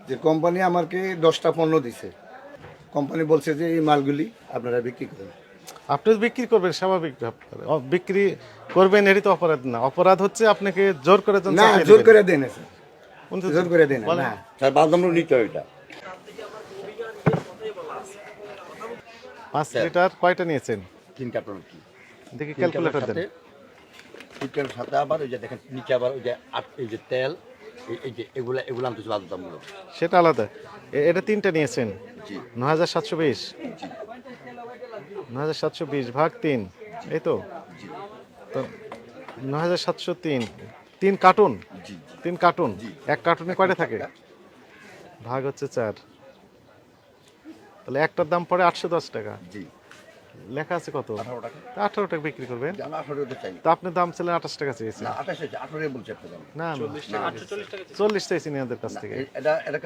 যে কোম্পানি আমাকে 10টা পণ্য দিছে, কোম্পানি বলছে যে এই মালগুলি আপনারা বিক্রি করেন। আপনি বিক্রি করবেন স্বাভাবিক ব্যাপার। বিক্রি করবেন এরই তো অপরাধ না, অপরাধ হচ্ছে আপনাকে জোর করে না, জোর করে দেন না স্যার, উনি তো জোর করে দেন না। বলেন। না স্যার বাদামও নিতে হয় ওইটা। 5 লিটার কয়টা নিয়েছেন 3 কার্টন কি দেখি ক্যালকুলেটর দেন। চিকেনের সাথে আবার ওই যে দেখেন নিচে আবার ওই যে এই যে তেল, এই যে এগুলা এগুলো আনতেছি বাদামগুলো। সেটা আলাদা। এটা 3টা নিয়েছেন, জি 9720, 9720 ভাগ 3, এই তো। তো 9703, 3 কার্টুন, জি 3 কার্টুন, জি। এক কার্টুনে কয়টা থাকে? ভাগ হচ্ছে 4, তাহলে একটার দাম পড়ে 810 টাকা। জি লেখা আছে কত? 18 টাকা। তা 18 টাকা বিক্রি করবেন। আমি 18 চাই তা আপনি দাম ছিলেন 28 টাকা চেয়েছেন। না 28 18 বলছে একটা দাম। না না, 40 চাইছি ওদের কাছ থেকে। এটা এটা